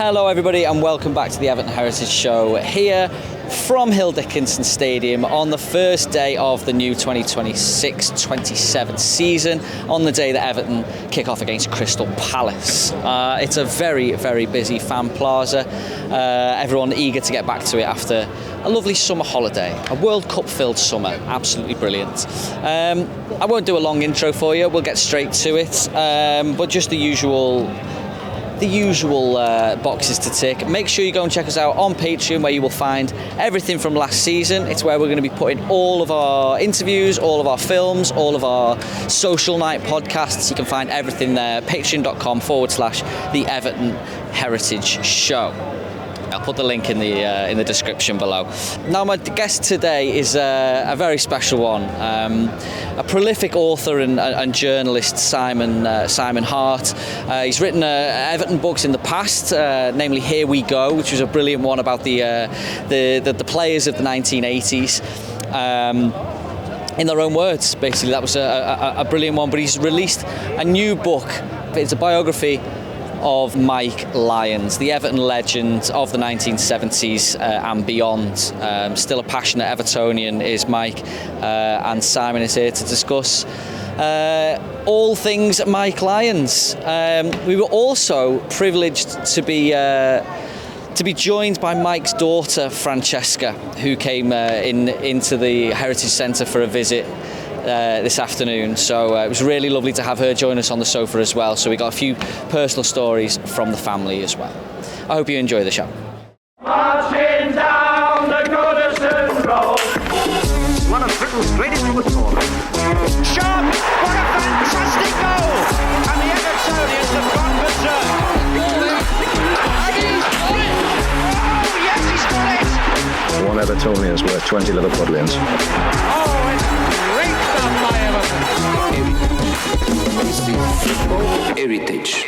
Hello everybody and welcome back to the Everton Heritage Show here from Hill Dickinson Stadium on the first day of the new 2026-27 season, on the day that Everton kick off against Crystal Palace. It's a very, very busy fan plaza. Everyone eager to get back to it after a lovely summer holiday, a World Cup filled summer, absolutely brilliant. I won't do a long intro for you, we'll get straight to it, but just the usual boxes to tick. Make sure you go and check us out on Patreon, where you will find everything from last season. It's where we're going to be putting all of our interviews, all of our films, all of our social night podcasts. You can find everything there, patreon.com/the Everton Heritage Show. I'll put the link in the description below. Now, my guest today is a very special one. A prolific author and journalist, Simon Hart. He's written Everton books in the past, namely Here We Go, which was a brilliant one about the players of the 1980s. In their own words, basically, that was a brilliant one. But he's released a new book. It's a biography of Mike Lyon, the Everton legend of the 1970s and beyond. Still a passionate Evertonian is Mike, and Simon is here to discuss all things Mike Lyons. We were also privileged to be joined by Mike's daughter Francesca, who came into the Heritage Centre for a visit this afternoon, so it was really lovely to have her join us on the sofa as well. So we got a few personal stories from the family as well. I hope you enjoy the show. Marching down the Goodison Road, One of Britain's greatest footballers. shot! What a fantastic goal! And the Evertonians have gone berserk. And he's got it! Oh yes, he's got it! One Evertonian is worth 20 Liverpudlians. Oh, it's great stuff by Everton. Heritage.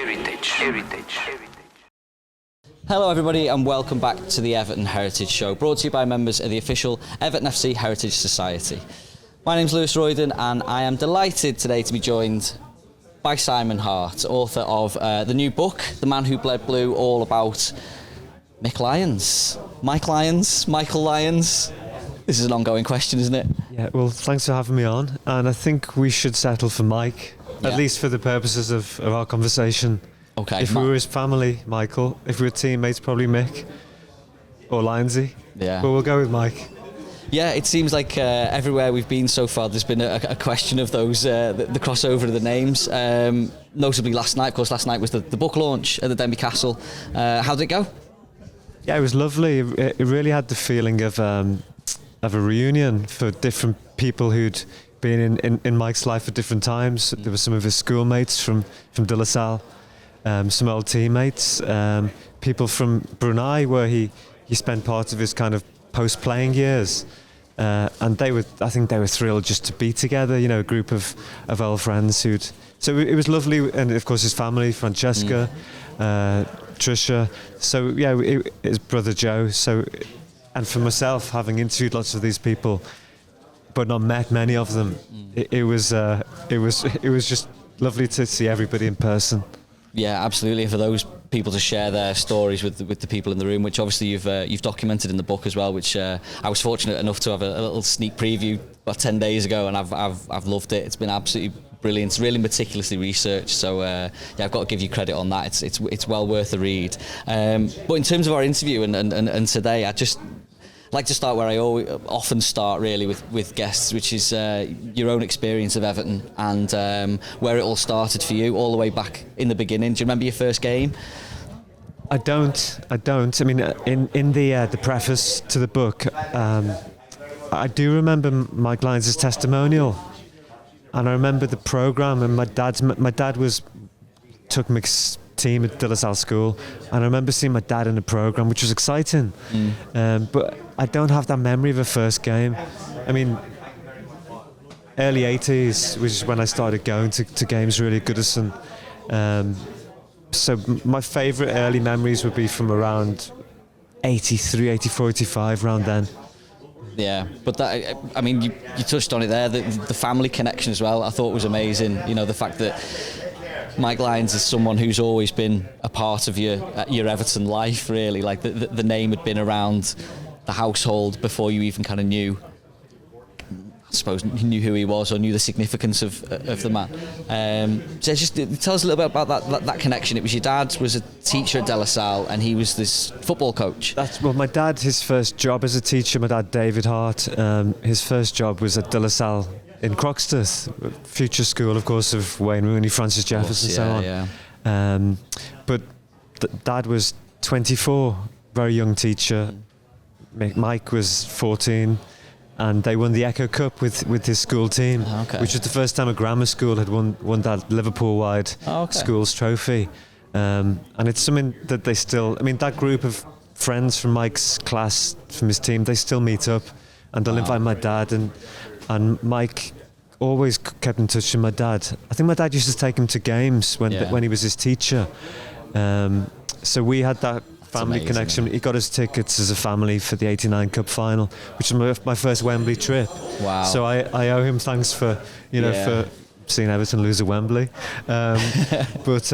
Hello everybody and welcome back to the Everton Heritage Show, brought to you by members of the official Everton FC Heritage Society. My name's Lewis Royden and I am delighted today to be joined by Simon Hart, author of the new book, The Man Who Bled Blue, all about Michael Lyons. This is an ongoing question, isn't it? Yeah, well, thanks for having me on. And I think we should settle for Mike, at least for the purposes of our conversation. Okay. If we were his family, Michael. If we were teammates, probably Mick or Lyonsy. Yeah. But we'll go with Mike. Yeah, it seems like everywhere we've been so far, there's been a question of those, the crossover of the names. Notably last night, of course, last night was the book launch at the Denby Castle. How did it go? Yeah, it was lovely. It really had the feeling of a reunion for different people who'd been in Mike's life at different times. There were some of his schoolmates from De La Salle, some old teammates, people from Brunei, where he spent part of his kind of post-playing years. And I think they were thrilled just to be together, you know, a group of old friends so it was lovely. And of course his family, Francesca, Trisha, so yeah, his brother Joe, and for myself, having interviewed lots of these people but not met many of them, it was just lovely to see everybody in person. Yeah, absolutely. For those people to share their stories with the people in the room, which obviously you've documented in the book as well, which I was fortunate enough to have a little sneak preview about 10 days ago, and I've loved it. It's been absolutely brilliant. It's really meticulously researched. So yeah, I've got to give you credit on that. It's well worth a read. But in terms of our interview and today, I just like to start where I often start, really, with guests, which is your own experience of Everton and where it all started for you, all the way back in the beginning. Do you remember your first game? I don't. I mean, in the preface to the book, I do remember Mike Lyons' testimonial, and I remember the programme. And my dad took Mick's team at De La Salle School, and I remember seeing my dad in the programme, which was exciting. But I don't have that memory of a first game. I mean, early 80s, which is when I started going to games really at Goodison. So my favourite early memories would be from around 83, 84, 85, around then. Yeah, but that, I mean, you touched on it there, the family connection as well, I thought was amazing. You know, the fact that Mike Lyons is someone who's always been a part of your Everton life, really. Like the name had been around the household before you even kind of knew, I suppose, knew who he was or knew the significance of the man. So just tell us a little bit about that connection. It was your dad was a teacher at De La Salle and he was this football coach. Well, my dad, his first job as a teacher, my dad David Hart, his first job was at De La Salle in Croxteth, future school, of course, of Wayne Rooney, Francis Jefferson, so on. Yeah. But Dad was 24, very young teacher. Mike was 14, and they won the Echo Cup with his school team, which was the first time a grammar school had won that Liverpool-wide schools trophy. And it's something that they still, I mean, that group of friends from Mike's class, from his team, they still meet up, and they'll invite my dad, and Mike always kept in touch with my dad. I think my dad used to take him to games when he was his teacher. So we had that family connection. He got us tickets as a family for the '89 Cup final, which was my first Wembley trip. Wow! So I owe him thanks for for seeing Everton lose at Wembley. But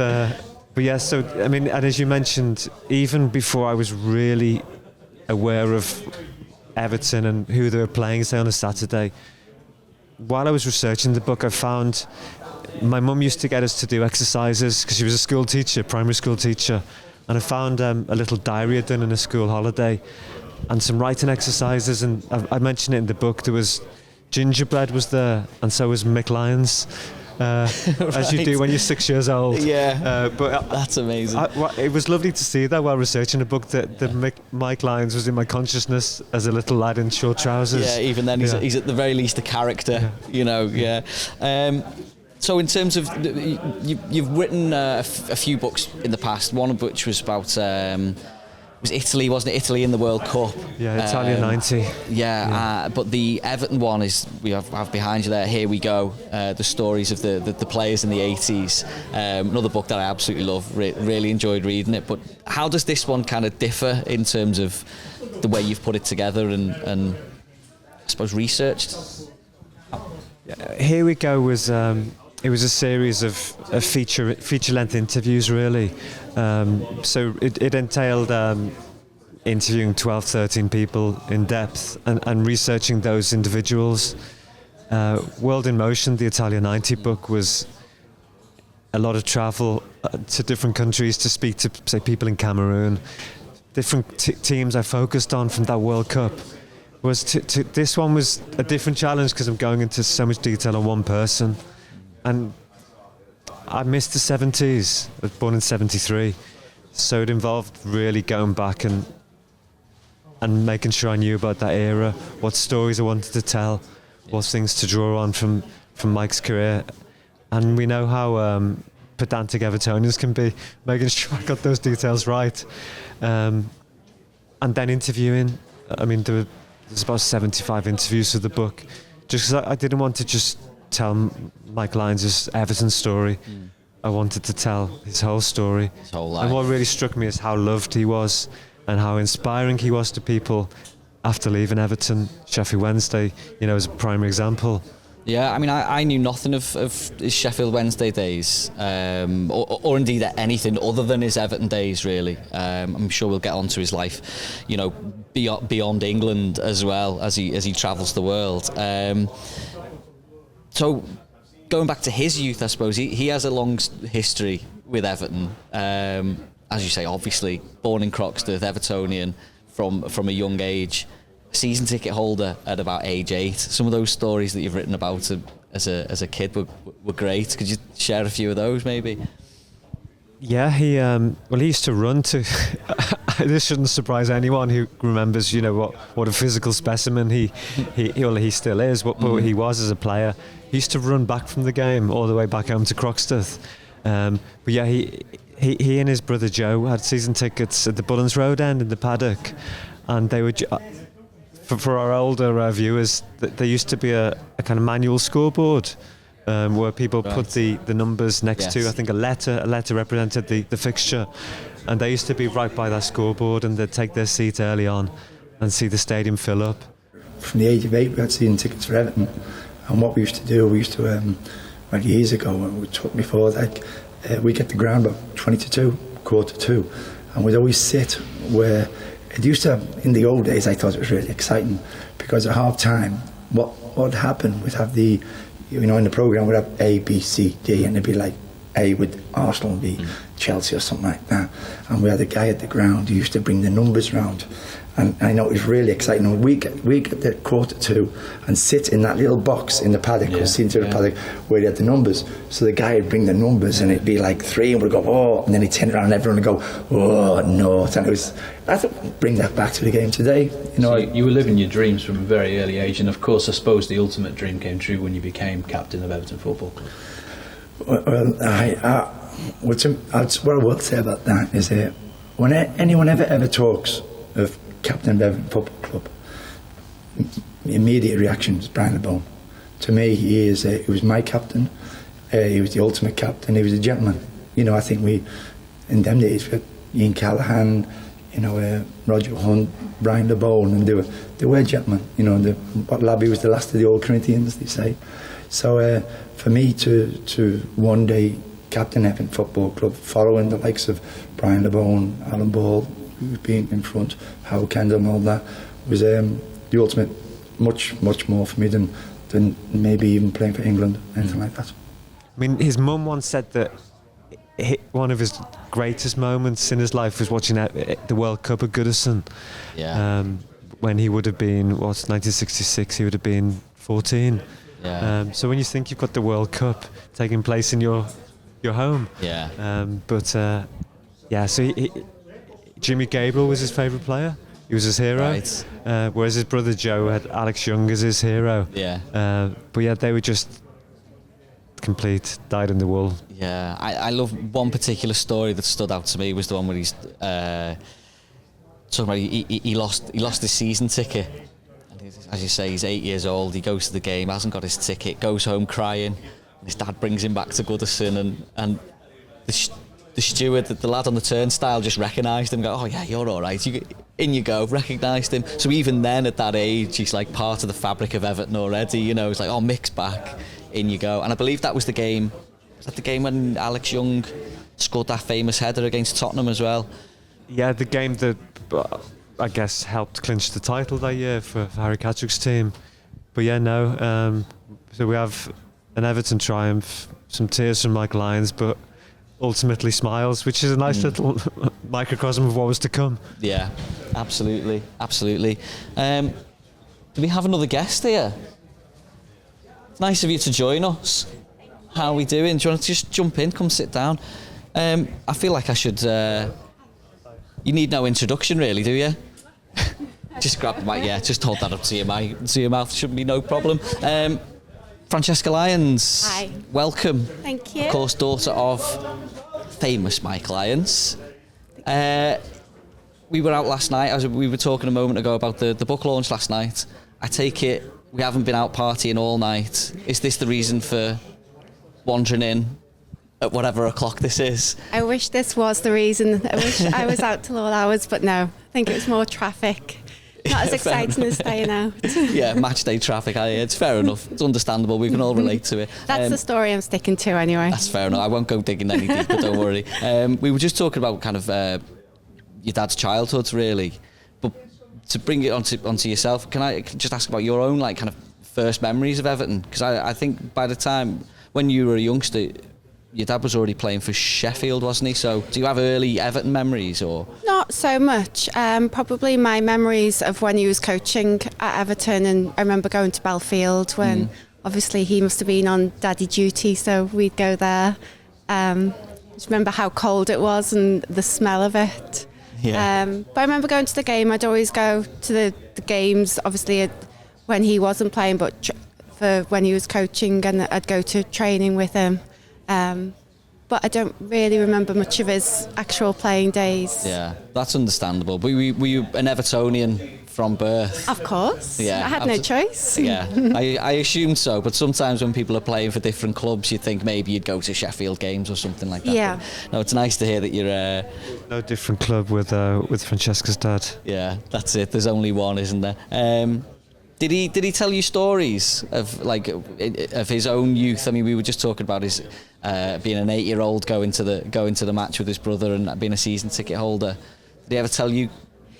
yeah. So I mean, and as you mentioned, even before I was really aware of Everton and who they were playing, say on a Saturday, while I was researching the book, I found my mum used to get us to do exercises because she was a school teacher, primary school teacher. And I found a little diary I'd done in a school holiday and some writing exercises. And I mentioned it in the book. There was gingerbread was there, and so was Mike Lyons, as you do when you're 6 years old. Yeah, but that's amazing. It was lovely to see that while researching the book that Mike Lyons was in my consciousness as a little lad in short trousers. Yeah, even then he's at the very least a character, So in terms of, you've written a few books in the past, one of which was about, was Italy, wasn't it? Italy in the World Cup. Yeah, Italia 90. But the Everton one is, we have behind you there, Here We Go, the stories of the players in the 80s. Another book that I absolutely love, really enjoyed reading it. But how does this one kind of differ in terms of the way you've put it together and I suppose researched? Here We Go was... it was a series of feature-length interviews, really. So it entailed interviewing 12, 13 people in depth and researching those individuals. World in Motion, the Italia 90 book, was a lot of travel to different countries to speak to, say, people in Cameroon. Different teams I focused on from that World Cup. This one was a different challenge because I'm going into so much detail on one person. And I missed the 70s. I was born in 73. So it involved really going back and making sure I knew about that era, what stories I wanted to tell, what things to draw on from Mike's career. And we know how pedantic Evertonians can be, making sure I got those details right. And then interviewing. I mean, there's about 75 interviews for the book. Just because I didn't want to just tell Mike Lyons' Everton story. I wanted to tell his whole story. His whole life. And what really struck me is how loved he was and how inspiring he was to people after leaving Everton, Sheffield Wednesday, as a primary example. Yeah, I mean, I knew nothing of his Sheffield Wednesday days, or indeed anything other than his Everton days, really. I'm sure we'll get onto his life, beyond England as well as he travels the world. So, going back to his youth, I suppose, he has a long history with Everton. As you say, obviously, born in Croxteth, Evertonian from a young age, season ticket holder at about age 8. Some of those stories that you've written about as a kid were great. Could you share a few of those, maybe? Yeah, he used to run to... This shouldn't surprise anyone who remembers, what a physical specimen he still is, what he was as a player. He used to run back from the game all the way back home to Croxteth. But yeah, he and his brother Joe had season tickets at the Bullens Road end in the paddock, and they would... For our older viewers, there used to be a kind of manual scoreboard where people put the numbers next to, I think, a letter represented the fixture, and they used to be right by that scoreboard, and they'd take their seat early on and see the stadium fill up. From the age of 8 we had season tickets for Everton, and what we used to do, many years ago, when we took before, we get the ground about 20 to 2, quarter to 2, and we'd always sit where it used to have, in the old days, I thought it was really exciting, because at half time, what would happen, we'd have the, you know, in the programme, we'd have A, B, C, D, and it'd be like A with Arsenal and B Chelsea or something like that. And we had a guy at the ground who used to bring the numbers round. And I know it was really exciting. And we get the quarter to 2 and sit in that little box in the paddock, or sit into the paddock where he had the numbers. So the guy would bring the numbers, and it'd be like 3, and we'd go, oh, and then he'd turn around and everyone would go, oh, no. And it was, I thought, bring that back to the game today. You know, so you were living your dreams from a very early age, and of course, I suppose the ultimate dream came true when you became captain of Everton Football Club. Well, what I will say about that is when anyone ever talks of captain of Everton Football Club, immediate reaction is Brian LeBone. To me, he was my captain. He was the ultimate captain. He was a gentleman. You know, I think we, in them days, we had Ian Callaghan, you know, Roger Hunt, Brian LeBone, and they were gentlemen. You know, what Labby was the last of the old Corinthians, they say. So for me to one day captain Everton Football Club, following the likes of Brian LeBone, Alan Ball, who's been in front, Howard Kendall and all that, was the ultimate, much more for me than maybe even playing for England, anything like that. I mean, his mum once said that one of his greatest moments in his life was watching the World Cup at Goodison. Yeah. When he would have been, 1966, he would have been 14. Yeah. So when you think you've got the World Cup taking place in your home. Yeah. So Jimmy Gabriel was his favourite player. He was his hero. Right. Whereas his brother Joe had Alex Young as his hero. Yeah. They were just complete, dyed in the wool. Yeah. I love one particular story that stood out to me was the one where he's talking about he lost his season ticket. As you say, he's 8 years old, he goes to the game, hasn't got his ticket, goes home crying, and his dad brings him back to Goodison, and the steward, the lad on the turnstile, just recognised him, go, oh yeah, you're all right, in you go, recognised him. So even then, at that age, he's like part of the fabric of Everton already, you know, it's like, oh, Mick's back, in you go. And I believe that was the game when Alex Young scored that famous header against Tottenham as well. Yeah, the game that I guess helped clinch the title that year for Harry Catterick's team. But yeah, no. So we have an Everton triumph, some tears from Mike Lyons, but ultimately smiles, which is a nice little microcosm of what was to come. Yeah, absolutely. Do we have another guest here? It's nice of you to join us. How are we doing? Do you want to just jump in, come sit down? I feel like I should... you need no introduction really, do you? Just grab the mic, just hold that up to your mouth, shouldn't be no problem. Francesca Lyons. Hi. Welcome. Thank you. Of course, daughter of famous Mike Lyons. We were out last night, as we were talking a moment ago about the book launch last night. I take it we haven't been out partying all night. Is this the reason for wandering in at whatever o'clock this is? I wish this was the reason. I wish I was out till all hours, but no. I think it was more traffic. Not as exciting as staying out. Yeah, match day traffic. It's fair enough. It's understandable. We can all relate to it. That's the story I'm sticking to anyway. That's fair enough. I won't go digging any deeper, don't worry. We were just talking about kind of your dad's childhood, really. But to bring it onto yourself, can I just ask about your own kind of first memories of Everton? Because I think by the time when you were a youngster, your dad was already playing for Sheffield, wasn't he? So do you have early Everton memories or? Not so much. Probably my memories of when he was coaching at Everton, and I remember going to Belfield when obviously he must have been on daddy duty, so we'd go there. Just remember how cold it was and the smell of it. Yeah. But I remember going to the game. I'd always go to the games, obviously when he wasn't playing, but for when he was coaching, and I'd go to training with him. But I don't really remember much of his actual playing days. Yeah, that's understandable. But were you an Evertonian from birth? Of course. Yeah, I had no choice. Yeah, I assumed so. But sometimes when people are playing for different clubs, you think maybe you'd go to Sheffield games or something like that. Yeah. But no, it's nice to hear that you're... No different club with Francesca's dad. Yeah, that's it. There's only one, isn't there? Did he tell you stories of his own youth? I mean, we were just talking about his being an 8-year-old going to the match with his brother and being a season ticket holder. Did he ever tell you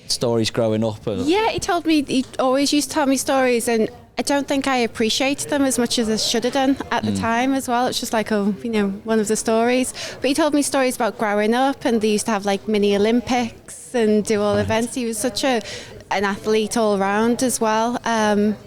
stories growing up? Yeah, he always used to tell me stories, and I don't think I appreciated them as much as I should have done at the time as well. It's just like, one of the stories. But he told me stories about growing up, and they used to have like mini Olympics and do all events. He was such an athlete all round as well. And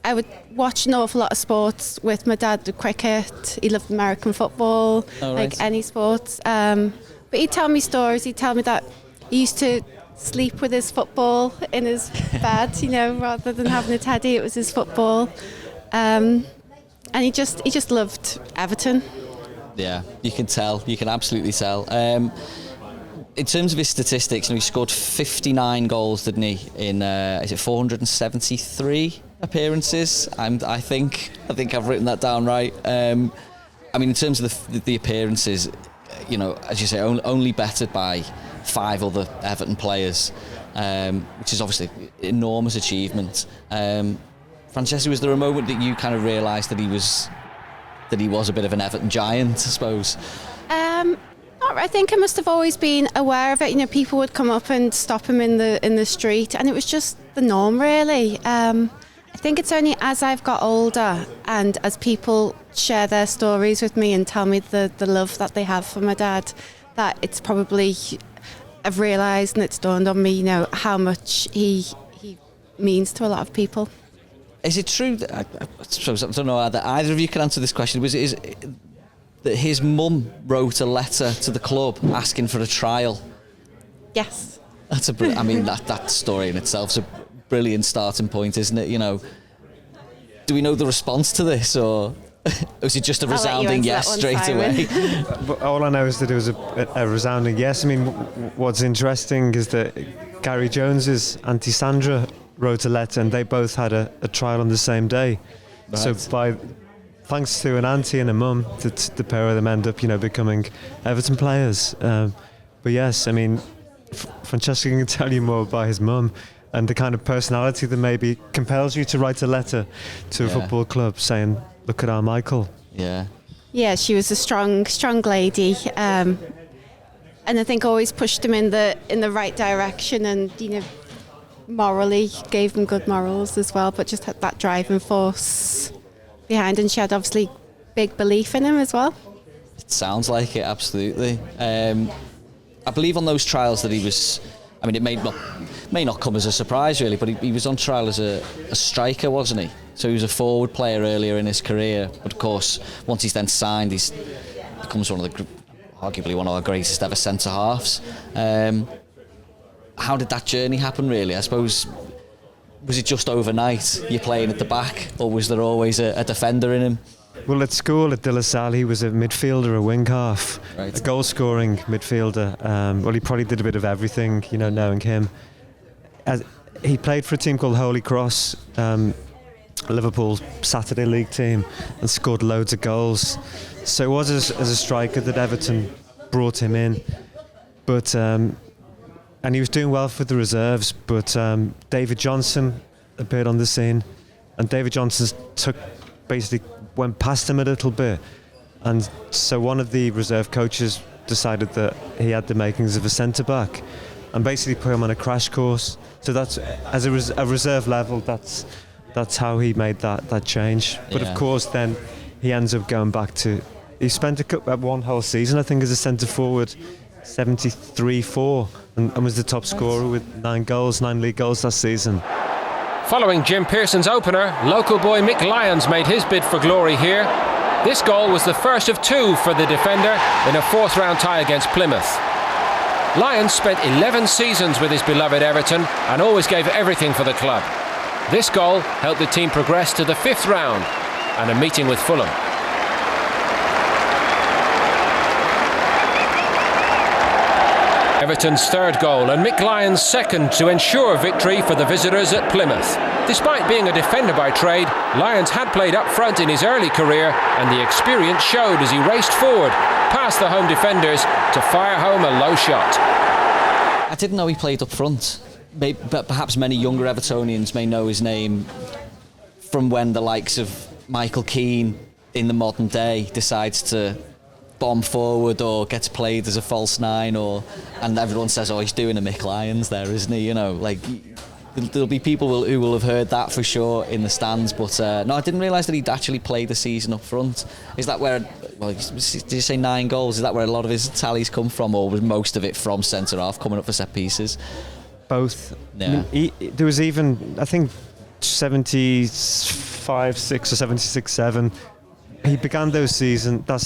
I would watch an awful lot of sports with my dad. The cricket, he loved American football, like any sports. But he'd tell me stories. He'd tell me that he used to sleep with his football in his bed, rather than having a teddy, it was his football. And he just loved Everton. Yeah, you can tell. You can absolutely tell. In terms of his statistics, he scored 59 goals, didn't he? In 473 appearances? I think I've written that down right. In terms of the appearances, as you say, only bettered by 5 other Everton players, which is obviously an enormous achievement. Francesca, was there a moment that you kind of realised that he was a bit of an Everton giant, I suppose? I think I must have always been aware of it. People would come up and stop him in the street, and it was just the norm, really. I think it's only as I've got older and as people share their stories with me and tell me the love that they have for my dad, that it's probably I've realised and it's dawned on me, how much he means to a lot of people. Is it true that, I suppose, I don't know whether either of you can answer this question, that his mum wrote a letter to the club asking for a trial? Yes. That's that story in itself is a brilliant starting point, isn't it? Do we know the response to this, or was it just a resounding yes straight away? All I know is that it was a resounding yes. What's interesting is that Gary Jones's Auntie Sandra wrote a letter, and they both had a trial on the same day. Right. So thanks to an auntie and a mum, the pair of them end up, becoming Everton players. But yes, Francesca can tell you more about his mum and the kind of personality that maybe compels you to write a letter to a football club saying, "Look at our Michael." Yeah. Yeah, she was a strong lady, and I think always pushed him in the right direction, and morally gave him good morals as well, but just had that driving force behind, and she had obviously big belief in him as well. It sounds like it, absolutely. I believe on those trials that he was, it may not come as a surprise really, but he was on trial as a striker, wasn't he? So he was a forward player earlier in his career, but of course once he's then signed, he's becomes arguably one of our greatest ever centre halves. How did that journey happen really? I suppose, was it just overnight you're playing at the back, or was there always a defender in him? Well, at school at De La Salle, he was a midfielder, a wing half, right. A goal-scoring midfielder. He probably did a bit of everything, knowing him. He played for a team called Holy Cross, Liverpool's Saturday League team, and scored loads of goals. So it was as a striker that Everton brought him in. But and he was doing well for the reserves, but David Johnson appeared on the scene, and David Johnson basically went past him a little bit, and so one of the reserve coaches decided that he had the makings of a centre-back and basically put him on a crash course. So that's, as a reserve level, that's how he made that change. But of course then he ends up going back to, he spent one whole season I think as a centre-forward, 73-4, and was the top scorer with 9 league goals that season. Following Jim Pearson's opener, local boy Mike Lyons made his bid for glory here. This goal was the first of 2 for the defender in a 4th round tie against Plymouth. Lyons spent 11 seasons with his beloved Everton and always gave everything for the club. This goal helped the team progress to the 5th round and a meeting with Fulham. Everton's 3rd goal and Mike Lyon's 2nd to ensure victory for the visitors at Plymouth. Despite being a defender by trade, Lyons had played up front in his early career, and the experience showed as he raced forward past the home defenders to fire home a low shot. I didn't know he played up front, but perhaps many younger Evertonians may know his name from when the likes of Michael Keane in the modern day decides to bomb forward or gets played as a false nine, and everyone says, oh, he's doing a Mick Lyons there, isn't he? You know, like, there'll be people who will have heard that for sure in the stands, but no, I didn't realise that he'd actually played the season up front. Is that where, well, did you say 9 goals? Is that where a lot of his tallies come from, or was most of it from centre half coming up for set pieces? Both. Yeah. I mean, there was even, I think, 75-6 or 76-7. He began that season as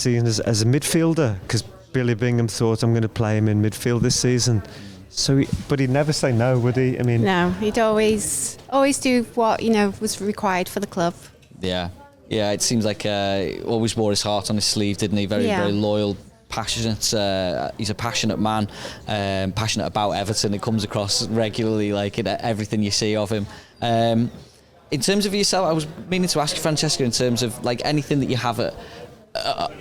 a midfielder, because Billy Bingham thought, I'm going to play him in midfield this season. So, but he'd never say no, would he? I mean, no, he'd always do what was required for the club. Yeah, it seems like always wore his heart on his sleeve, didn't he? Very loyal, passionate. He's a passionate man, passionate about Everton. It comes across regularly, like in everything you see of him. In terms of yourself, I was meaning to ask you, Francesca, in terms of like anything that you have at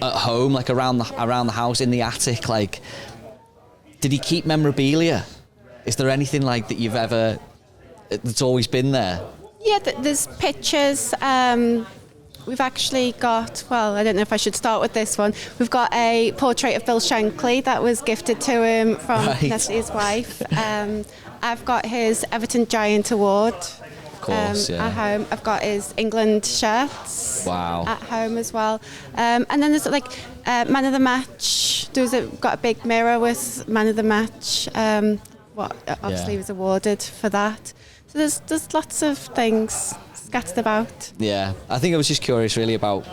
home, like around the house, in the attic, like, did he keep memorabilia? Is there anything like that you've ever that's always been there? Yeah, there's pictures. We've actually got, well, I don't know if I should start with this one. We've got a portrait of Bill Shankly that was gifted to him from Nestle's wife. I've got his Everton Giant Award. Of course, at home. I've got his England shirts. Wow. At home as well. And then there's like Man of the Match. Got a big mirror with Man of the Match. What obviously was awarded for that. So there's lots of things scattered about. Yeah, I think I was just curious really about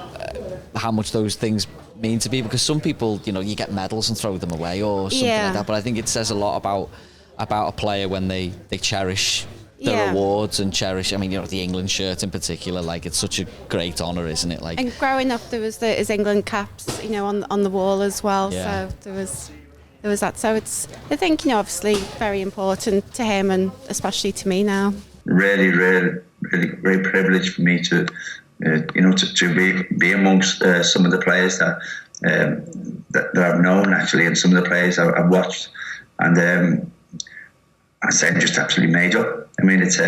how much those things mean to people, because some people, you get medals and throw them away or something like that, but I think it says a lot about a player when they cherish their awards and cherish, the England shirt in particular. Like, it's such a great honour, isn't it? Like, and growing up, there was his England caps, on the wall as well. Yeah. So there was that. So it's, I think, obviously very important to him, and especially to me now. Really great privilege for me to be amongst some of the players that I've known, actually, and some of the players I've watched, and I say I'm just absolutely made up. I mean, it's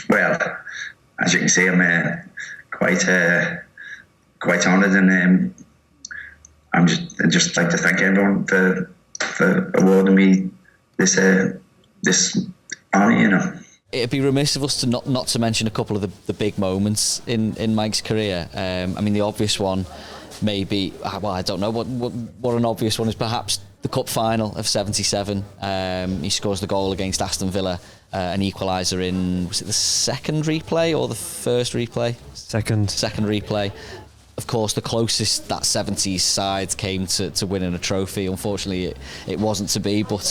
well, as you can see, I'm quite honoured, and I'd just like to thank everyone for awarding me this honour. It'd be remiss of us to not to mention a couple of the big moments in Mike's career. The obvious one, maybe, well, I don't know what an obvious one is. Perhaps the cup final of '77. He scores the goal against Aston Villa, an equaliser in, was it the second replay or the first replay? Second replay. Of course, the closest that 70s side came to winning a trophy. Unfortunately, it wasn't to be. But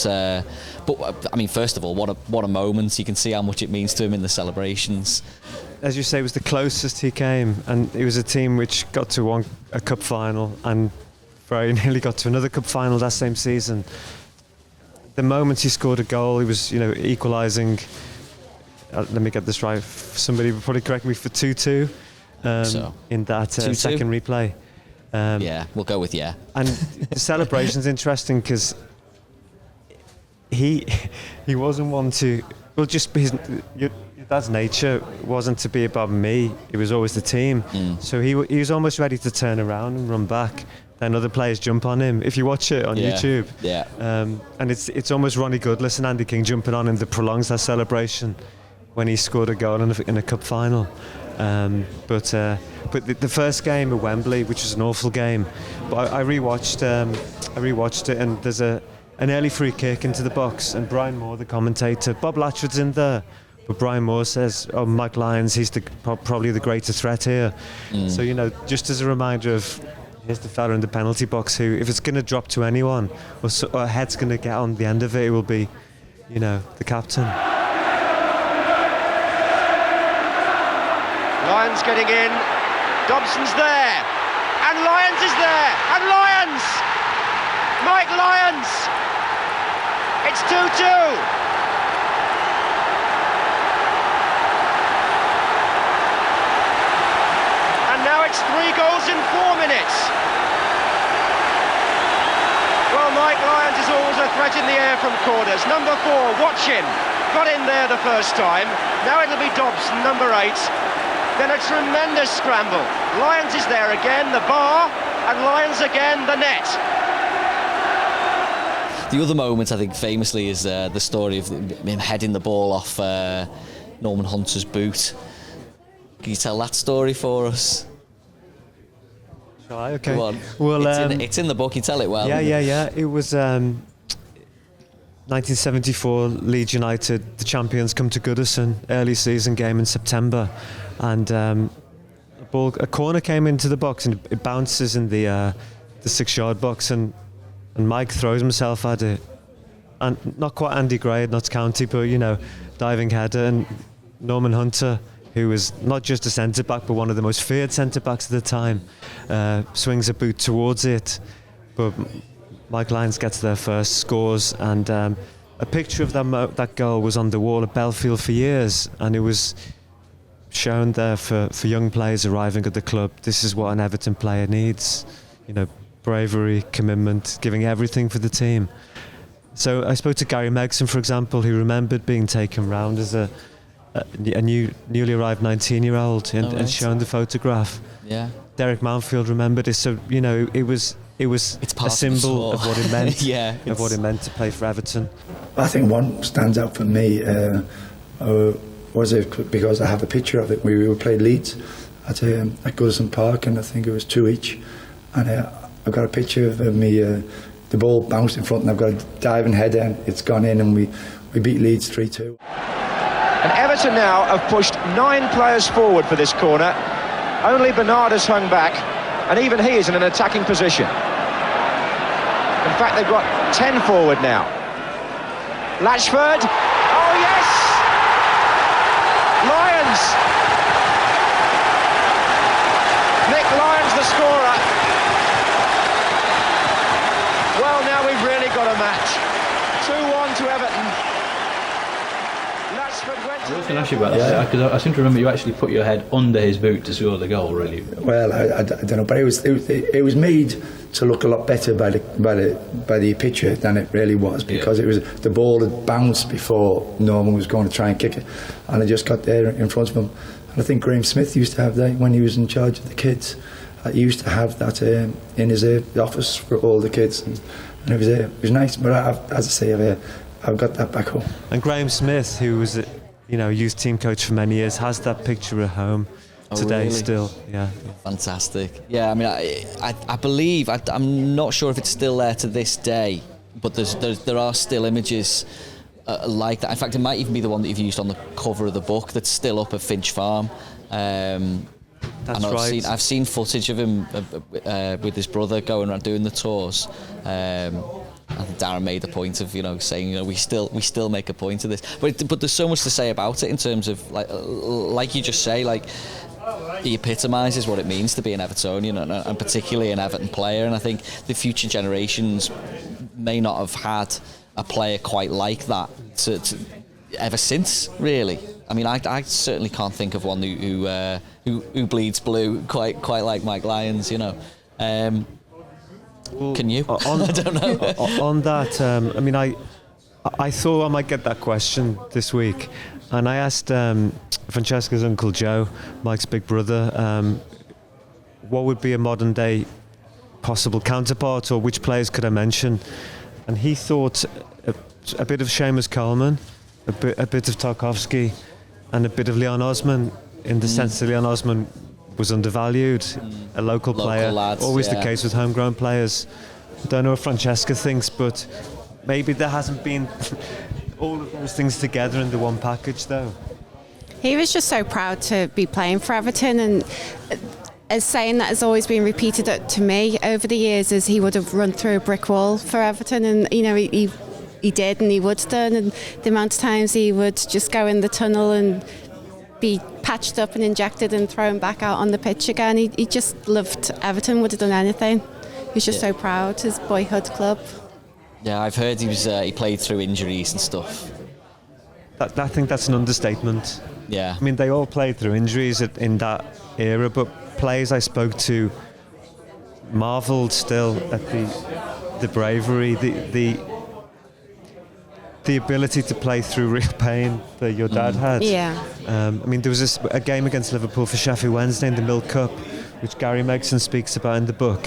first of all, what a moment! You can see how much it means to him in the celebrations. As you say, it was the closest he came, and it was a team which got to a cup final and very nearly got to another cup final that same season. The moment he scored a goal, he was, equalising. Let me get this right. Somebody would probably correct me, for 2-2 in that second replay. We'll go with yeah. And the celebration's interesting because he wasn't one to. Well, just your dad's nature wasn't to be about me. It was always the team. So he was almost ready to turn around and run back. Then other players jump on him. If you watch it on YouTube, and it's almost Ronnie Goodless and Andy King jumping on him that prolongs that celebration when he scored a goal in a cup final. But the first game at Wembley, which was an awful game, but I rewatched it, and there's an early free kick into the box, and Brian Moore, the commentator, Bob Latchford's in there, but Brian Moore says, "Oh, Mike Lyons, he's probably the greater threat here." So just as a reminder of, here's the fella in the penalty box who, if it's going to drop to anyone, or a head's going to get on the end of it, it will be, the captain. Lyons getting in, Dobson's there, and Lyons is there, and Lyons! Mike Lyons! It's 2-2! And now it's 3 goals in 4 minutes. Well, Mike Lyons is always a threat in the air from corners. Number 4, watch him. Got in there the first time. Now it'll be Dobson, number 8. Then a tremendous scramble. Lyons is there again, the bar, and Lyons again, the net. The other moment, I think, famously, is the story of him heading the ball off Norman Hunter's boot. Can you tell that story for us? Shall I? Okay. Go on. Well, it's in the book. You tell it well. Yeah. It was 1974. Leeds United, the champions, come to Goodison. Early season game in September, and a corner came into the box and it bounces in the 6-yard box, and Mike throws himself at it, and not quite Andy Gray at Notts County, but diving header, and Norman Hunter, who was not just a centre back but one of the most feared centre backs at the time, swings a boot towards it, but Mike Lyon gets there first, scores, and a picture of that goal was on the wall at Belfield for years, and it was shown there for young players arriving at the club. This is what an Everton player needs, bravery, commitment, giving everything for the team. So I spoke to Gary Megson, for example, who remembered being taken round as a newly arrived 19-year-old and shown the photograph. Yeah. Derek Mountfield remembered it, so it was a symbol of what it meant. Of what it meant to play for Everton. I think one stands out for me was it because I have a picture of it. We played Leeds at Goodison Park, and I think it was 2 each, and I've got a picture of me. The ball bounced in front, and I've got a diving header, and it's gone in, and we beat Leeds 3-2. And Everton now have pushed 9 players forward for this corner. Only Bernard has hung back, and even he is in an attacking position. In fact, they've got 10 forward now. Latchford. Oh, yes! Lyons. Nick Lyons, the scorer. Well, now we've really got a match. 2-1 to Everton. I was going to ask you about that, because I seem to remember you actually put your head under his boot to score the goal, really. Well, I don't know, but it was made to look a lot better by the picture than it really was, because it was the ball had bounced before Norman was going to try and kick it, and I just got there in front of him. And I think Graham Smith used to have that when he was in charge of the kids. He used to have that in his office for all the kids, and it was nice. But as I say, I've got that back home. And Graham Smith, who was youth team coach for many years, has that picture at home today. Really? Still. Yeah. Fantastic. Yeah, I mean, I believe, I'm not sure if it's still there to this day, but there are still images like that. In fact, it might even be the one that you've used on the cover of the book that's still up at Finch Farm. That's right. I've seen footage of him with his brother going around doing the tours. I think Darren made a point of saying we still make a point of this, but there's so much to say about it in terms of like you just say, like he epitomises what it means to be an Evertonian and particularly an Everton player, and I think the future generations may not have had a player quite like that to ever since, really. I mean, I certainly can't think of one who bleeds blue quite like Mike Lyons, Can you? I don't know. On that, I mean, I thought I might get that question this week, and I asked Francesca's Uncle Joe, Mike's big brother, what would be a modern day possible counterpart, or which players could I mention? And he thought a bit of Seamus Coleman, a bit of Tarkowski, and a bit of Leon Osman, in the sense that Leon Osman was undervalued, a local player, lads, always the case with homegrown players. I don't know what Francesca thinks, but maybe there hasn't been all of those things together in the one package, though. He was just so proud to be playing for Everton, and as saying that has always been repeated to me over the years, as he would have run through a brick wall for Everton, and he did, and he would have done, and the amount of times he would just go in the tunnel and be patched up and injected and thrown back out on the pitch again. He just loved Everton, would have done anything. He was just so proud, his boyhood club. Yeah, I've heard he played through injuries and stuff. I think that's an understatement. Yeah. I mean, they all played through injuries in that era, but players I spoke to marvelled still at the bravery, the ability to play through real pain that your dad had. Yeah. I mean, there was a game against Liverpool for Sheffield Wednesday in the Milk Cup, which Gary Megson speaks about in the book,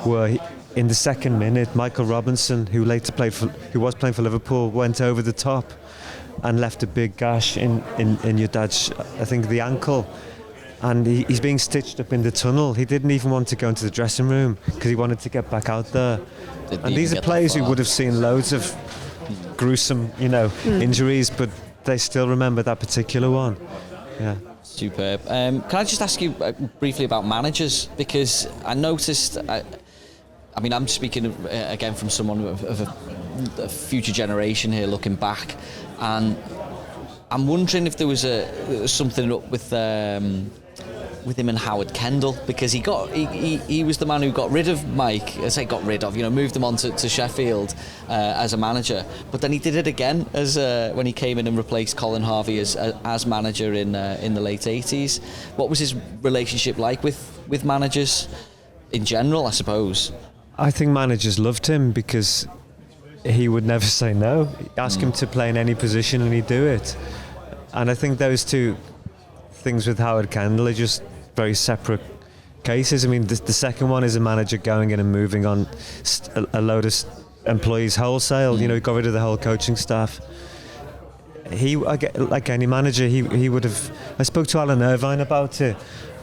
where in the second minute, Michael Robinson, who was playing for Liverpool, went over the top and left a big gash in your dad's, I think, the ankle. And he's being stitched up in the tunnel. He didn't even want to go into the dressing room because he wanted to get back out there. And these are players who would have seen loads of gruesome, injuries, but they still remember that particular one. Yeah. Superb. Can I just ask you briefly about managers? Because I noticed, I mean, I'm speaking again from someone of a future generation here looking back, and I'm wondering if there was something up with him and Howard Kendall, because he was the man who got rid of Mike. I say got rid of, moved him on to Sheffield as a manager, but then he did it again as when he came in and replaced Colin Harvey as manager in the late 80s. What was his relationship like with managers in general, I suppose? I think managers loved him because he would never say no. Ask him to play in any position and he'd do it. And I think those two things with Howard Kendall are just very separate cases. I mean, the second one is a manager going in and moving on a load of employees wholesale. He got rid of the whole coaching staff. He, like any manager, he would have... I spoke to Alan Irvine about it,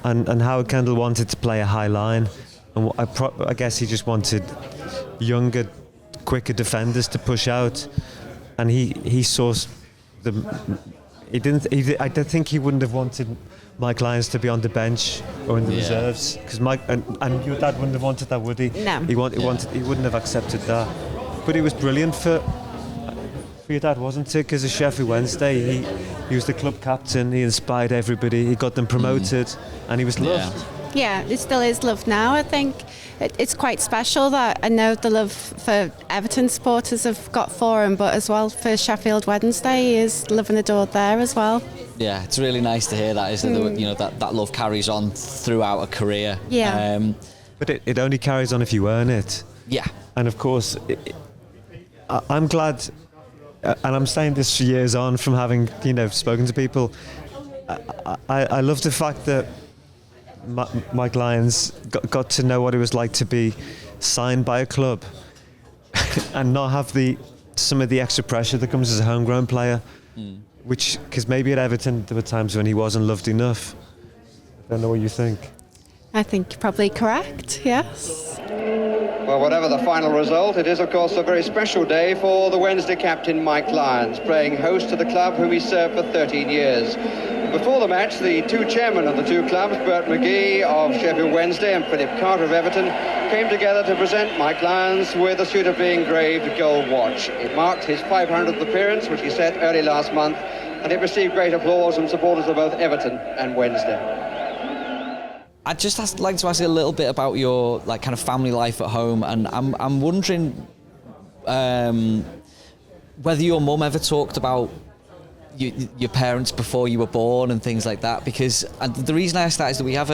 and Howard Kendall wanted to play a high line. And I guess he just wanted younger, quicker defenders to push out, and he saw the. I don't think he wouldn't have wanted Mike Lyons to be on the bench or in the reserves, because Mike and your dad wouldn't have wanted that, would he? No. He wouldn't have accepted that. But it was brilliant for your dad, wasn't it? Because of Sheffield Wednesday, he was the club captain. He inspired everybody. He got them promoted, and he was loved. Yeah, it still is loved now. I think it's quite special that I know the love for Everton supporters have got for him, but as well for Sheffield Wednesday, he is loved and adored there as well. Yeah, it's really nice to hear that, isn't it? That love carries on throughout a career. Yeah. But it only carries on if you earn it. Yeah. And of course, I'm glad, and I'm saying this for years on from having spoken to people. I love the fact that Mike Lyons got to know what it was like to be signed by a club and not have some of the extra pressure that comes as a homegrown player, which, because maybe at Everton there were times when he wasn't loved enough. I don't know what you think. I think you're probably correct, yes. Well, whatever the final result, it is of course a very special day for the Wednesday captain Mike Lyons, playing host to the club whom he served for 13 years. Before the match, the two chairmen of the two clubs, Bert McGee of Sheffield Wednesday and Philip Carter of Everton, came together to present Mike Lyons with a suitably engraved gold watch. It marked his 500th appearance, which he set early last month, and it received great applause from supporters of both Everton and Wednesday. I'd just like to ask you a little bit about your kind of family life at home, and I'm wondering whether your mum ever talked about your parents before you were born and things like that, because the reason I asked that is that we have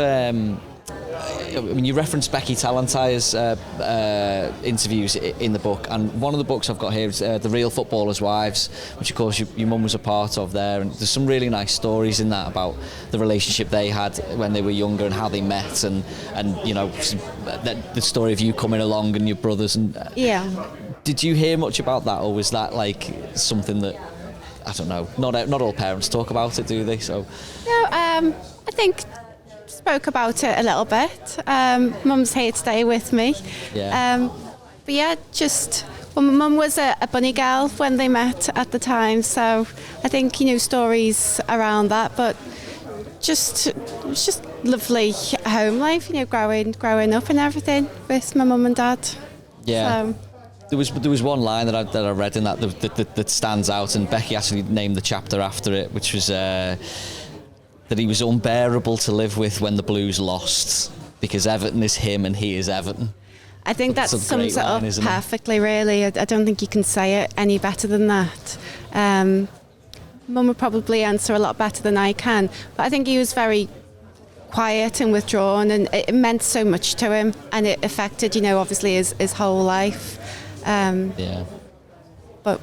you referenced Becky Tallantyre's interviews in the book, and one of the books I've got here is The Real Footballers' Wives, which of course your mum was a part of there, and there's some really nice stories in that about the relationship they had when they were younger and how they met, and the story of you coming along and your brothers. And did you hear much about that, or was that like something that, I don't know, not all parents talk about it, do they? So no, I think spoke about it a little bit. Mum's here today with me. Yeah. But yeah, my mum was a bunny girl when they met at the time, so I think stories around that, but it's just lovely home life, growing up and everything with my mum and dad. Yeah. So, There was one line that I read in that stands out, and Becky actually named the chapter after it, which was that he was unbearable to live with when the Blues lost, because Everton is him and he is Everton. I think that sums it up perfectly, really. I don't think you can say it any better than that. Mum would probably answer a lot better than I can, but I think he was very quiet and withdrawn, and it meant so much to him, and it affected, obviously his whole life. But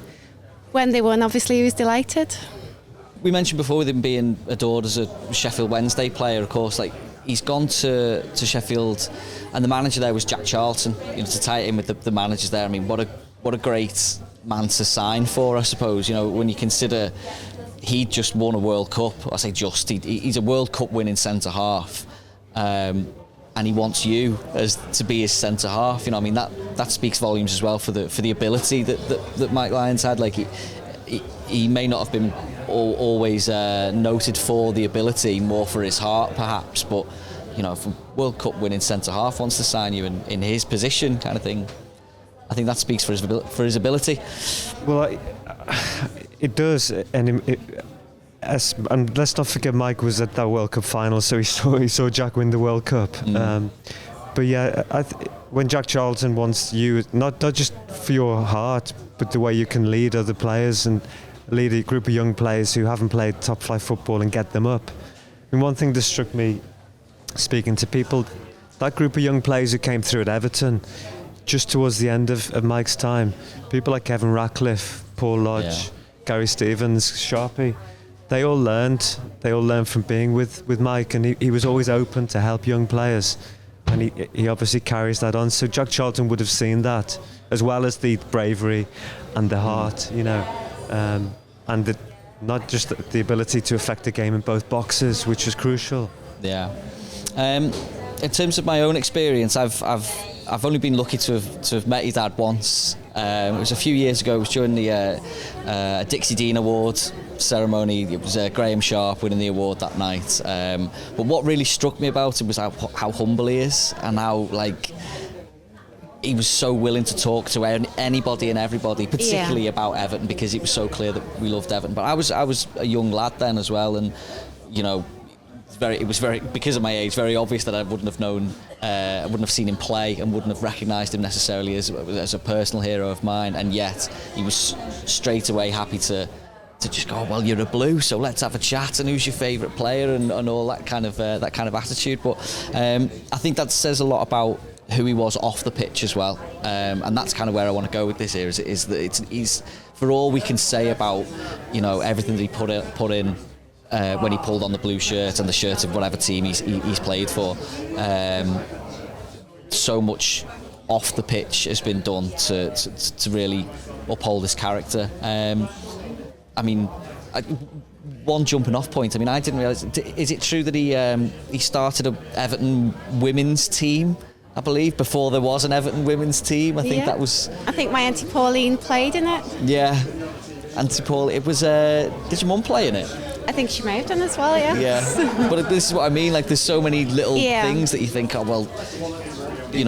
when they won, obviously he was delighted. We mentioned before with him being adored as a Sheffield Wednesday player, of course, like he's gone to Sheffield, and the manager there was Jack Charlton. To tie it in with the managers there, I mean, what a great man to sign for, I suppose. When you consider he just won a World Cup. I say just, he's a World Cup winning centre half, and he wants you to be his centre half. I mean, that speaks volumes as well for the ability that Mike Lyons had. Like he may not have been always noted for the ability, more for his heart perhaps, but if a World Cup winning centre half wants to sign you in his position, kind of thing, I think that speaks for his ability. Well, it does, and and let's not forget Mike was at that World Cup final, so he saw Jack win the World Cup. But yeah, when Jack Charlton wants you, not just for your heart, but the way you can lead other players and lead a group of young players who haven't played top flight football and get them up. And one thing that struck me, speaking to people, that group of young players who came through at Everton, just towards the end of Mike's time, people like Kevin Ratcliffe, Paul Lodge, Gary Stevens, Sharpie, they all learned from being with Mike, and he was always open to help young players, and he obviously carries that on. So Jack Charlton would have seen that, as well as the bravery and the heart, and not just the ability to affect the game in both boxes, which was crucial. Yeah. In terms of my own experience, I've only been lucky to have met your dad once. It was a few years ago. It was during the Dixie Dean Awards ceremony. It was Graham Sharp winning the award that night. But what really struck me about him was how humble he is, and how he was so willing to talk to anybody and everybody, particularly about Everton, because it was so clear that we loved Everton. But I was a young lad then as well, and it was very, because of my age, very obvious that I wouldn't have known, I wouldn't have seen him play and wouldn't have recognised him necessarily as a personal hero of mine. And yet he was straight away happy to just go, well, you're a Blue, so let's have a chat, and who's your favourite player, and all that kind of attitude. But I think that says a lot about who he was off the pitch as well, and that's kind of where I want to go with this here. Is that he's, for all we can say about everything that he put in when he pulled on the blue shirt and the shirt of whatever team he's played for, so much off the pitch has been done to really uphold his character. I mean, one jumping off point, I mean, I didn't realise, is it true that he started a Everton women's team, I believe, before there was an Everton women's team? I think my Auntie Pauline played in it. Yeah, Auntie Pauline. It was, did your mum play in it? I think she may have done as well, yeah. Yeah, but this is what I mean, like there's so many little things that you think, oh, well,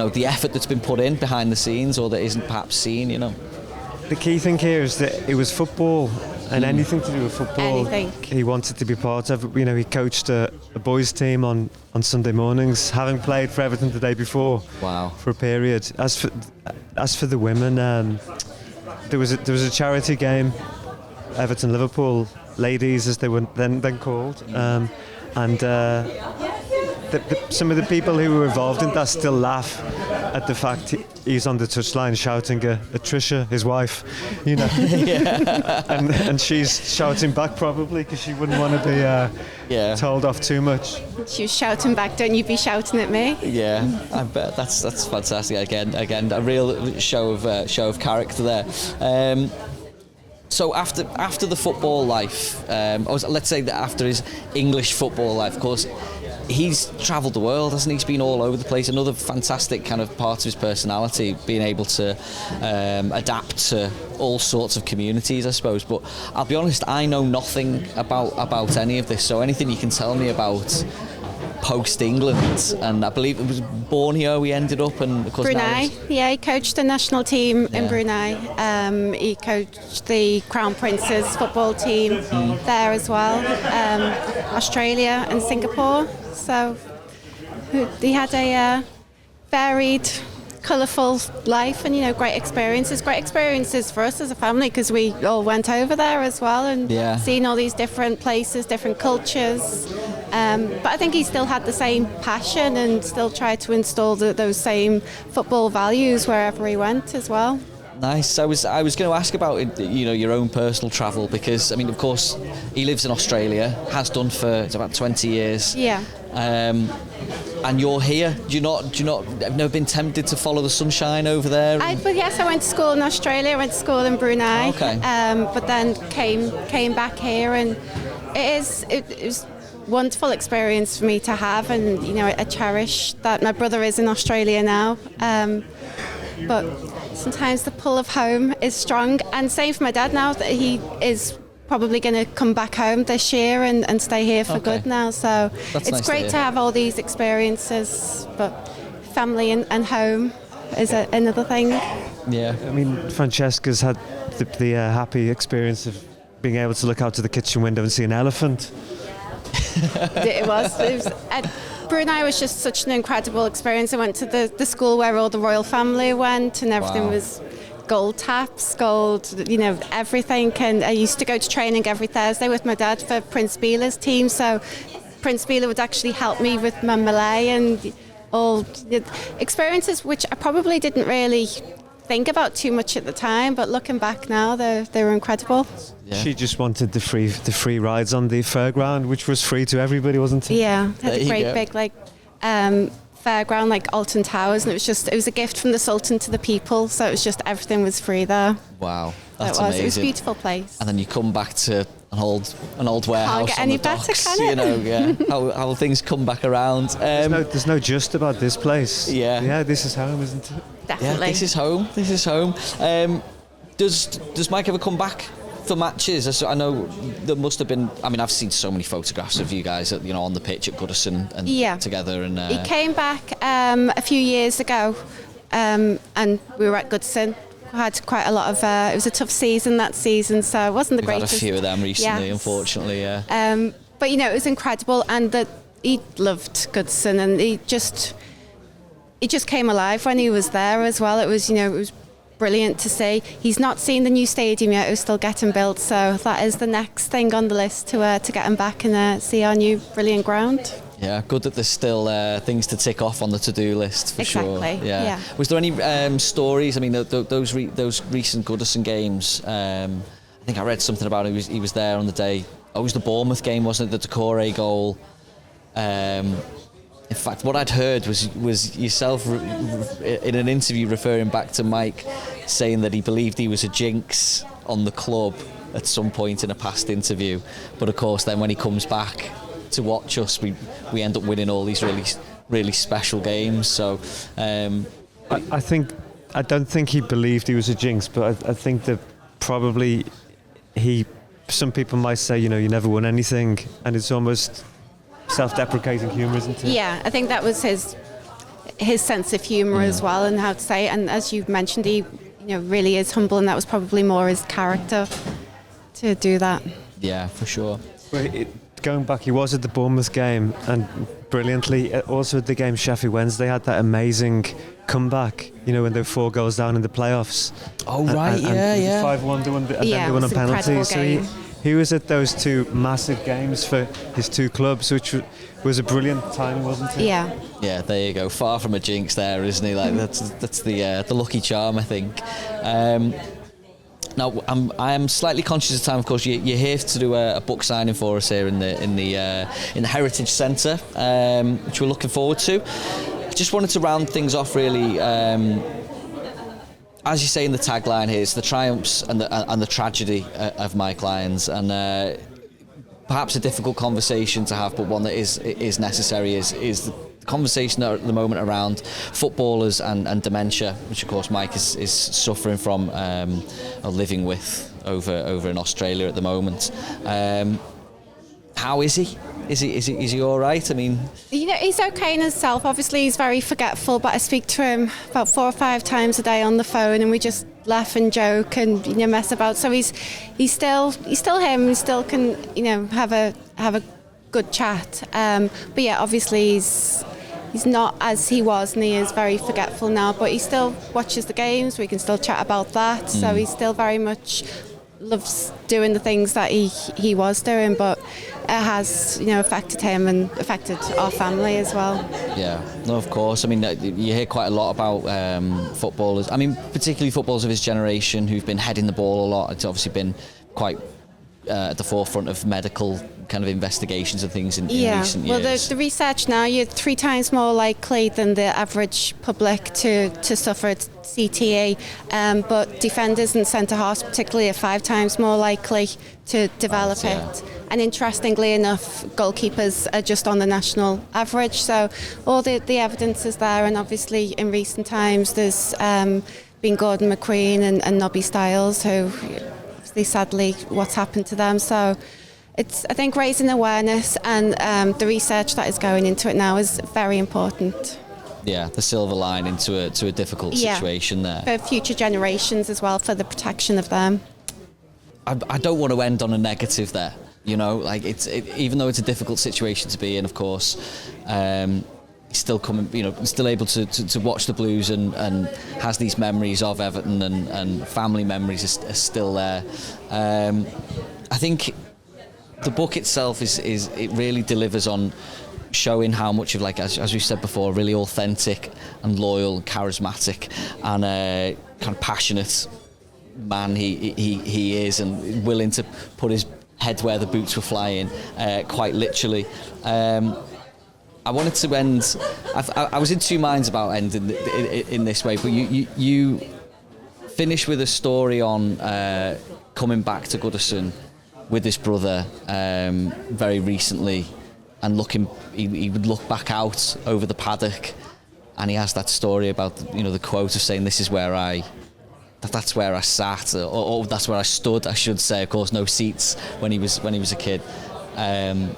the effort that's been put in behind the scenes, or that isn't perhaps seen, The key thing here is that it was football, and anything to do with football, he wanted to be part of. He coached a boys' team on Sunday mornings, having played for Everton the day before. Wow. For a period. As for the women, there was a charity game, Everton Liverpool ladies, as they were then called, and some of the people who were involved in that still laugh at the fact he's on the touchline shouting at Tricia, his wife, and she's shouting back probably because she wouldn't want to be told off too much. She was shouting back, don't you be shouting at me? Yeah, I bet that's fantastic. Again, a real show of character there. So after the football life, or let's say that after his English football life, of course, he's travelled the world, hasn't he? He's been all over the place. Another fantastic kind of part of his personality, being able to adapt to all sorts of communities, I suppose. But I'll be honest, I know nothing about any of this. So anything you can tell me about post-England, and I believe it was Borneo he ended up, and of course Brunei. He coached the national team in Brunei. He coached the Crown Prince's football team there as well. Australia and Singapore. So he had a varied, colourful life, and great experiences for us as a family, because we all went over there as well, and seen all these different places, different cultures. But I think he still had the same passion and still tried to install those same football values wherever he went as well. Nice. I was going to ask about your own personal travel, because I mean, of course, he lives in Australia, has done for about 20 years. Yeah. And you're here. Do you not? Have never been tempted to follow the sunshine over there? But yes, I went to school in Australia. I went to school in Brunei. Okay. But then came back here, and it was wonderful experience for me to have, and I cherish that. My brother is in Australia now, but sometimes the pull of home is strong, and same for my dad now, that he is probably going to come back home this year and stay here for good now, so it's nice great to have all these experiences, but family and home is another thing. Yeah, I mean, Francesca's had the happy experience of being able to look out to the kitchen window and see an elephant. It was Brunei was just such an incredible experience. I went to the school where all the royal family went, and everything was gold taps, gold, everything. And I used to go to training every Thursday with my dad for Prince Bila's team. So Prince Bila would actually help me with my Malay and all the experiences, which I probably didn't really think about too much at the time, but looking back now, they were incredible. Yeah. She just wanted the free rides on the fairground, which was free to everybody, wasn't it? Yeah, had a great big fairground like Alton Towers, and it was a gift from the Sultan to the people, so it was just everything was free there. Wow, that's amazing. It was a amazing. beautiful place. And then you come back to an old warehouse. Can't get on any the better, docks, can it? how things come back around. There's no just about this place. Yeah, this is home, isn't it? Definitely. Yeah, this is home. Does Mike ever come back for matches? I know there must have been. I mean, I've seen so many photographs of you guys, on the pitch at Goodison and together. And he came back a few years ago, and we were at Goodison. We had quite a lot of. It was a tough season that season, so it wasn't the We've greatest. Had a few of them recently, yes. Unfortunately. Yeah. But it was incredible, and that he loved Goodison, and he just came alive when he was there as well. It was brilliant to see. He's not seen the new stadium yet. It was still getting built, so that is the next thing on the list to get him back and see our new brilliant ground. Yeah, good that there's still things to tick off on the to-do list for sure. Exactly. Yeah. Was there any stories? I mean, those recent Goodison games. I think I read something about he was there on the day. Oh, it was the Bournemouth game, wasn't it? The Decore goal. In fact, what I'd heard was yourself in an interview referring back to Mike, saying that he believed he was a jinx on the club at some point in a past interview. But of course, then when he comes back to watch us, we end up winning all these really, really special games. So I don't think he believed he was a jinx, but I think that probably some people might say, you never won anything, and it's almost self-deprecating humour, isn't it? Yeah, I think that was his sense of humour as well, and how to say it. And as you mentioned, he really is humble, and that was probably more his character to do that. Yeah, for sure. Going back, he was at the Bournemouth game, and brilliantly also at the game Sheffield Wednesday had that amazing comeback, when they were 4 goals down in the playoffs. Oh right, and 5-1 and then they won on penalties. So he was at those 2 massive games for his 2 clubs, which was a brilliant time, wasn't it? Yeah. Yeah, there you go. Far from a jinx there, isn't he? Like that's the lucky charm, I think. Now, I am slightly conscious of time. Of course, you're here to do a book signing for us here in the Heritage Centre, which we're looking forward to. I just wanted to round things off, really. As you say in the tagline here, it's the triumphs and the tragedy of Mike Lyons, and perhaps a difficult conversation to have, but one that is necessary. Is the conversation at the moment around footballers and dementia, which of course Mike is suffering from or living with over in Australia at the moment. How is he? Is he all right? I mean, he's okay in himself. Obviously, he's very forgetful, but I speak to him about 4 or 5 times a day on the phone, and we just laugh and joke and mess about. So he's still him. He still can have a good chat. But yeah, obviously he's not as he was, and he is very forgetful now. But he still watches the games. We can still chat about that. So he's still very much loves doing the things that he was doing, but it has, affected him and affected our family as well. Yeah, no, of course. I mean, you hear quite a lot about footballers. I mean, particularly footballers of his generation who've been heading the ball a lot. It's obviously been quite at the forefront of medical kind of investigations and things in recent years. Well, the research now, you're 3 times more likely than the average public to suffer CTE, but defenders and centre-halves particularly are 5 times more likely to develop it. And interestingly enough, goalkeepers are just on the national average. So all the evidence is there, and obviously in recent times there's been Gordon McQueen and Nobby Stiles, who sadly what's happened to them. So it's, I think, raising awareness and the research that is going into it now is very important. Yeah, the silver lining to a difficult situation there. For future generations as well, for the protection of them. I don't want to end on a negative there. Like even though it's a difficult situation to be in, of course, he's still still able to watch the Blues and has these memories of Everton and family memories are still there. I think the book itself it really delivers on showing how much of, like, as we said before, really authentic and loyal and charismatic and kind of passionate man he is, and willing to put his head where the boots were flying, quite literally. I wanted to end. I was in 2 minds about ending in this way, but you finish with a story on coming back to Goodison with his brother very recently, and he would look back out over the paddock, and he has that story about the quote of saying, "This is where that's where I sat," or that's where I stood, I should say. Of course, no seats when he was a kid, and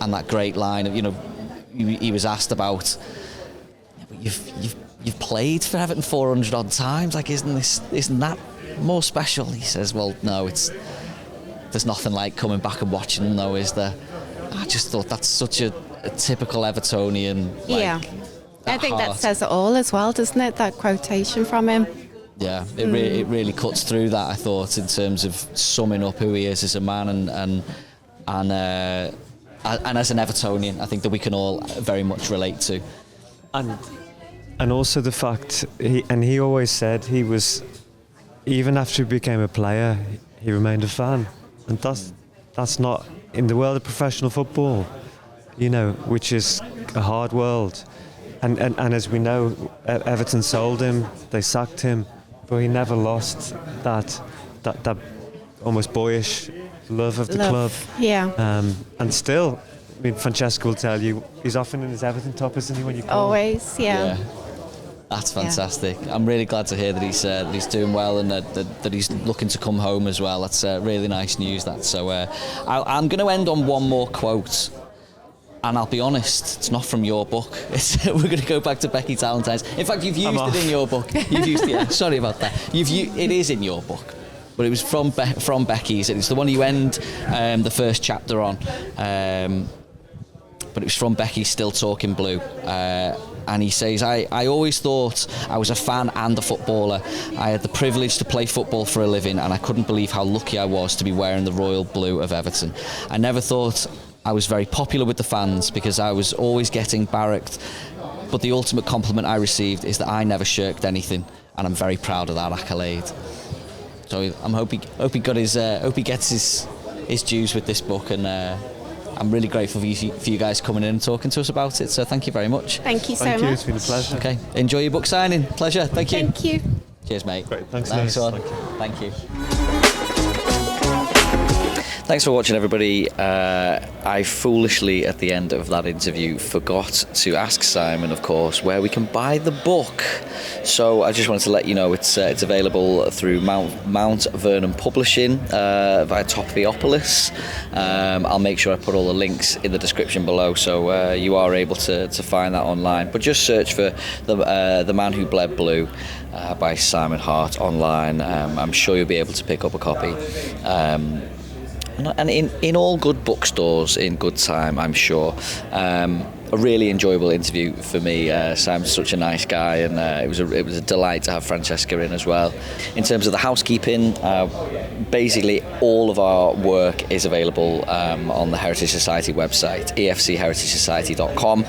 that great line of he was asked about, you've played for Everton 400 odd times, like isn't that more special? He says, well, no, there's nothing like coming back and watching them, though, is there? I just thought that's such a typical Evertonian. I think that says it all as well, doesn't it? That quotation from him. Yeah, it really cuts through that, I thought, in terms of summing up who he is as a man and as an Evertonian. I think that we can all very much relate to. And also the fact, he always said he was, even after he became a player, he remained a fan. And that's not, in the world of professional football, which is a hard world. And as we know, Everton sold him, they sacked him, but he never lost that almost boyish love of the club. Yeah. And still, I mean, Francesca will tell you, he's often in his Everton top, isn't he, when you call Always, yeah. That's fantastic. Yeah. I'm really glad to hear that he's doing well and that he's looking to come home as well. That's really nice news, that. So I'm going to end on one more quote. And I'll be honest, it's not from your book. We're going to go back to Becky Talentine's. In fact, you've used it in your book. You've used it. Sorry about that. It is in your book, but it was from Becky's. It's the one you end the first chapter on. But it was from Becky's Still Talking Blue. And he says, I always thought I was a fan and a footballer. I had the privilege to play football for a living, and I couldn't believe how lucky I was to be wearing the royal blue of Everton. I never thought I was very popular with the fans because I was always getting barracked, but the ultimate compliment I received is that I never shirked anything, and I'm very proud of that accolade. So I hope he gets his dues with this book, and I'm really grateful for you guys coming in and talking to us about it. So thank you very much. Thank you so much. It's been a pleasure. Okay, enjoy your book signing. Pleasure. Thank you. Thank you. Cheers, mate. Great. Thanks, Nice Liz. one. Thank you. Thanks for watching, everybody. I foolishly, at the end of that interview, forgot to ask Simon, of course, where we can buy the book. So I just wanted to let you know it's available through Mount Vernon Publishing via Toffeeopolis. I'll make sure I put all the links in the description below, so you are able to find that online. But just search for the Man Who Bled Blue by Simon Hart online. I'm sure you'll be able to pick up a copy. And in all good bookstores in good time, I'm sure. a really enjoyable interview for me. Sam's such a nice guy, and it was a delight to have Francesca in as well. In terms of the housekeeping, basically all of our work is available on the Heritage Society website, efcheritagosociety.com.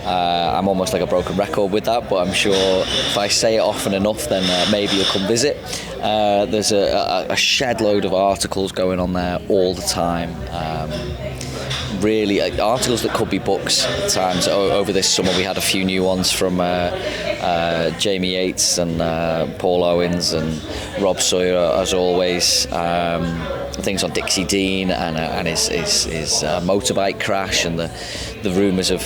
I'm almost like a broken record with that, but I'm sure if I say it often enough, then maybe you'll come visit. There's a shed load of articles going on there all the time. Really, articles that could be books at times. Over this summer we had a few new ones from Jamie Yates and Paul Owens and Rob Sawyer, as always. Things on Dixie Dean and his motorbike crash, and the rumours of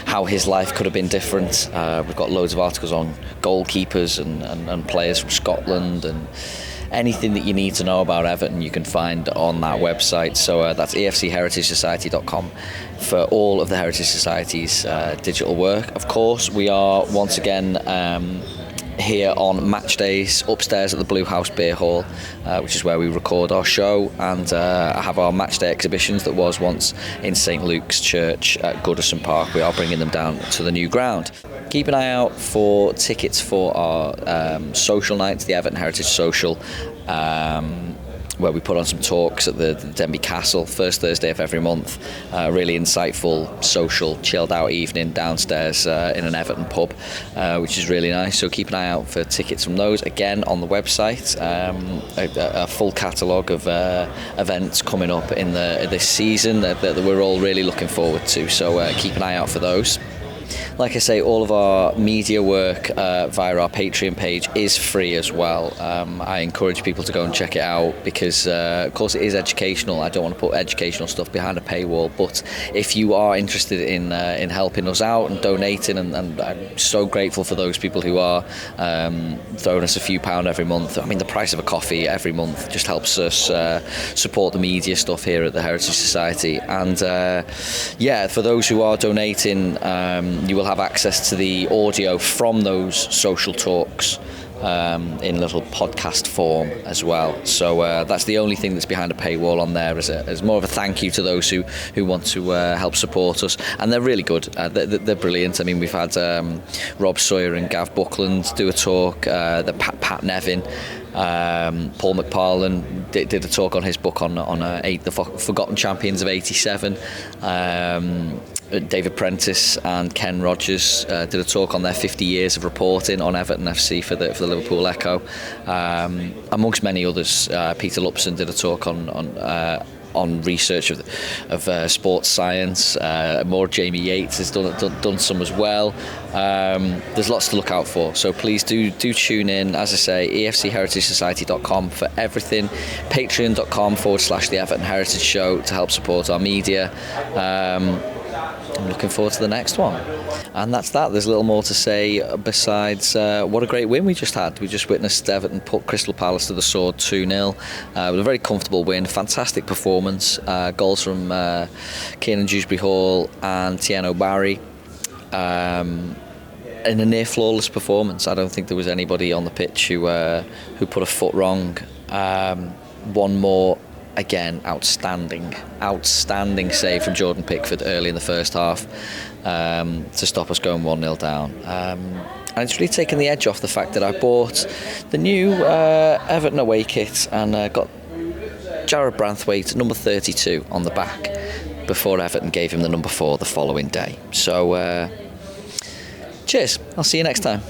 how his life could have been different. We've got loads of articles on goalkeepers and players from Scotland, and anything that you need to know about Everton you can find on that website. So that's efcheritagosociety.com for all of the Heritage Society's digital work. Of course, we are once again here on match days upstairs at the Blue House Beer Hall, which is where we record our show, and have our match day exhibitions that was once in St Luke's Church at Goodison Park. We are bringing them down to the new ground. Keep an eye out for tickets for our social nights, the Everton Heritage Social, where we put on some talks at the Denby Castle, first Thursday of every month. Really insightful, social, chilled out evening downstairs in an Everton pub, which is really nice. So keep an eye out for tickets from those. Again, on the website, a full catalogue of events coming up in this season that we're all really looking forward to. So keep an eye out for those. Like I say, all of our media work via our Patreon page is free as well. I encourage people to go and check it out because, of course, it is educational. I don't want to put educational stuff behind a paywall, but if you are interested in helping us out and donating, and I'm so grateful for those people who are throwing us a few pound every month. I mean, the price of a coffee every month just helps us support the media stuff here at the Heritage Society. And for those who are donating, you will have access to the audio from those social talks in a little podcast form as well. So that's the only thing that's behind a paywall on there, as more of a thank you to those who want to help support us. And they're really good. They're brilliant. I mean, we've had Rob Sawyer and Gav Buckland do a talk, the Pat Nevin. Paul McParlin did a talk on his book on the Forgotten Champions of '87. David Prentice and Ken Rogers did a talk on their 50 years of reporting on Everton FC for the Liverpool Echo, amongst many others. Peter Lupson did a talk on research of sports science. More Jamie Yates has done some as well. There's lots to look out for, so please do tune in. As I say, efcheritagosociety.com for everything, patreon.com/the Everton Heritage Show to help support our media. I'm looking forward to the next one. And that's that. There's little more to say besides what a great win we just had. We just witnessed Everton put Crystal Palace to the sword 2-0 with a very comfortable win. Fantastic performance. Goals from Kiernan Dewsbury-Hall and Tieno Barry. In a near flawless performance. I don't think there was anybody on the pitch who put a foot wrong. One more. Again, outstanding save from Jordan Pickford early in the first half to stop us going 1-0 down. And it's really taken the edge off the fact that I bought the new Everton away kit and got Jarrod Branthwaite number 32 on the back before Everton gave him the number 4 the following day. So cheers, I'll see you next time.